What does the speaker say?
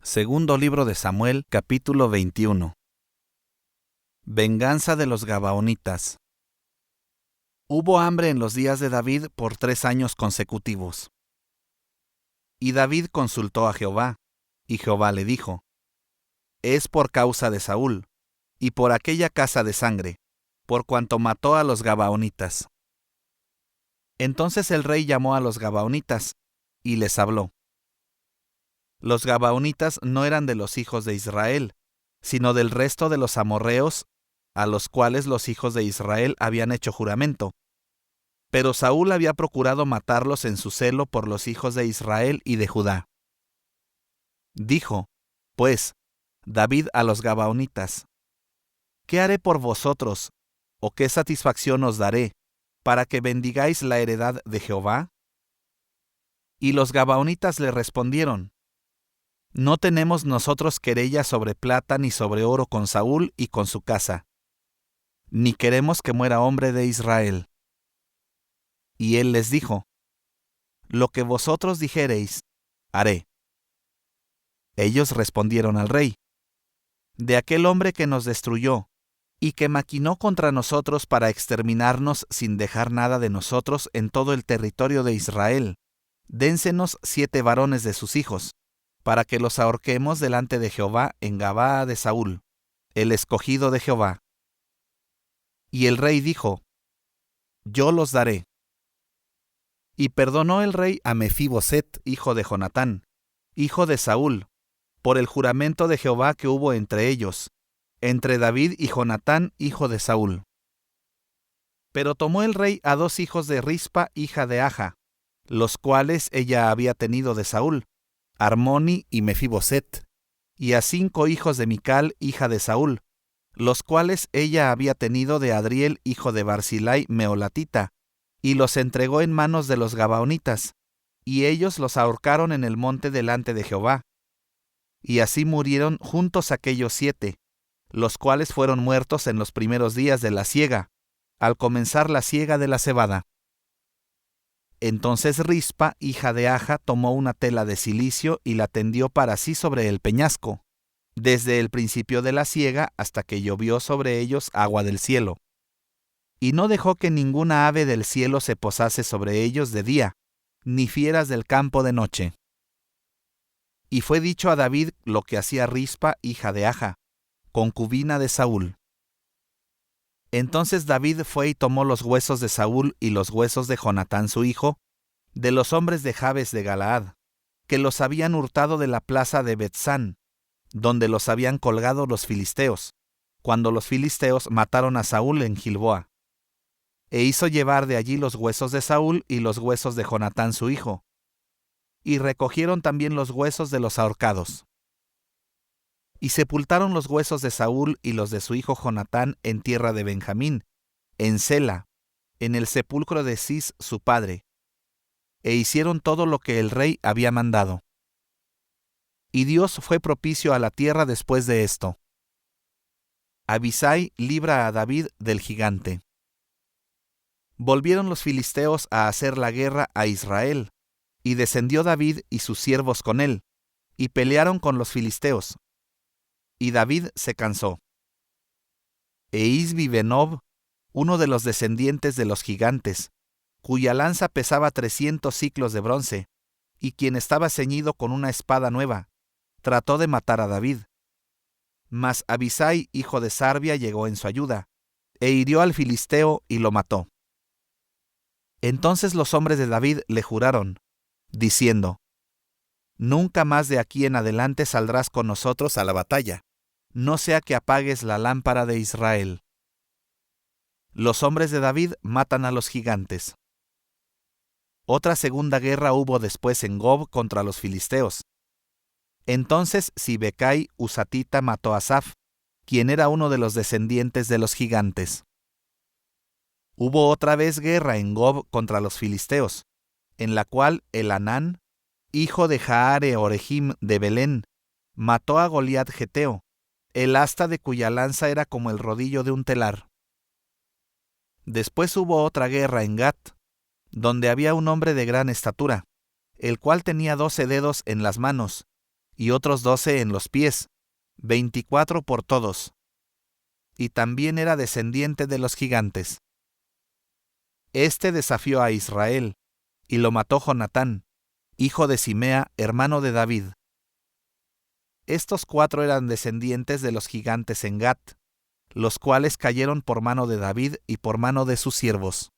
Segundo libro de Samuel, capítulo 21. Venganza de los Gabaonitas. Hubo hambre en los días de David por 3 años consecutivos. Y David consultó a Jehová, y Jehová le dijo: Es por causa de Saúl, y por aquella casa de sangre, por cuanto mató a los Gabaonitas. Entonces el rey llamó a los Gabaonitas, y les habló. Los Gabaonitas no eran de los hijos de Israel, sino del resto de los amorreos, a los cuales los hijos de Israel habían hecho juramento. Pero Saúl había procurado matarlos en su celo por los hijos de Israel y de Judá. Dijo, pues, David a los Gabaonitas: ¿Qué haré por vosotros, o qué satisfacción os daré, para que bendigáis la heredad de Jehová? Y los Gabaonitas le respondieron: No tenemos nosotros querella sobre plata ni sobre oro con Saúl y con su casa, ni queremos que muera hombre de Israel. Y él les dijo: Lo que vosotros dijereis, haré. Ellos respondieron al rey: De aquel hombre que nos destruyó, y que maquinó contra nosotros para exterminarnos sin dejar nada de nosotros en todo el territorio de Israel, dénsenos 7 varones de sus hijos, para que los ahorquemos delante de Jehová en Gabaa de Saúl, el escogido de Jehová. Y el rey dijo: Yo los daré. Y perdonó el rey a Mefiboset, hijo de Jonatán, hijo de Saúl, por el juramento de Jehová que hubo entre ellos, entre David y Jonatán, hijo de Saúl. Pero tomó el rey a 2 hijos de Rispa, hija de Aja, los cuales ella había tenido de Saúl, Armoni y Mefiboset, y a 5 hijos de Mical, hija de Saúl, los cuales ella había tenido de Adriel, hijo de Barzillai meolatita, y los entregó en manos de los Gabaonitas, y ellos los ahorcaron en el monte delante de Jehová. Y así murieron juntos aquellos 7, los cuales fueron muertos en los primeros días de la siega, al comenzar la siega de la cebada. Entonces Rispa, hija de Aja, tomó una tela de cilicio y la tendió para sí sobre el peñasco, desde el principio de la siega hasta que llovió sobre ellos agua del cielo. Y no dejó que ninguna ave del cielo se posase sobre ellos de día, ni fieras del campo de noche. Y fue dicho a David lo que hacía Rispa, hija de Aja, concubina de Saúl. Entonces David fue y tomó los huesos de Saúl y los huesos de Jonatán su hijo, de los hombres de Jabes de Galaad, que los habían hurtado de la plaza de Bethsán, donde los habían colgado los filisteos, cuando los filisteos mataron a Saúl en Gilboa. E hizo llevar de allí los huesos de Saúl y los huesos de Jonatán su hijo, y recogieron también los huesos de los ahorcados. Y sepultaron los huesos de Saúl y los de su hijo Jonatán en tierra de Benjamín, en Sela, en el sepulcro de Cis su padre, e hicieron todo lo que el rey había mandado. Y Dios fue propicio a la tierra después de esto. Abisai libra a David del gigante. Volvieron los filisteos a hacer la guerra a Israel, y descendió David y sus siervos con él, y pelearon con los filisteos. Y David se cansó. E Isbi-Benob, uno de los descendientes de los gigantes, cuya lanza pesaba 300 siclos de bronce, y quien estaba ceñido con una espada nueva, trató de matar a David. Mas Abisai, hijo de Sarbia, llegó en su ayuda, e hirió al filisteo y lo mató. Entonces los hombres de David le juraron, diciendo: Nunca más de aquí en adelante saldrás con nosotros a la batalla, no sea que apagues la lámpara de Israel. Los hombres de David matan a los gigantes. Otra segunda guerra hubo después en Gob contra los filisteos. Entonces Sibecai Husatita mató a Saf, quien era uno de los descendientes de los gigantes. Hubo otra vez guerra en Gob contra los filisteos, en la cual Elanán, hijo de Jaare Orejim de Belén, mató a Goliat Geteo, el asta de cuya lanza era como el rodillo de un telar. Después hubo otra guerra en Gat, donde había un hombre de gran estatura, el cual tenía 12 dedos en las manos, y otros 12 en los pies, 24 por todos. Y también era descendiente de los gigantes. Este desafió a Israel, y lo mató Jonatán, hijo de Simea, hermano de David. Estos 4 eran descendientes de los gigantes en Gat, los cuales cayeron por mano de David y por mano de sus siervos.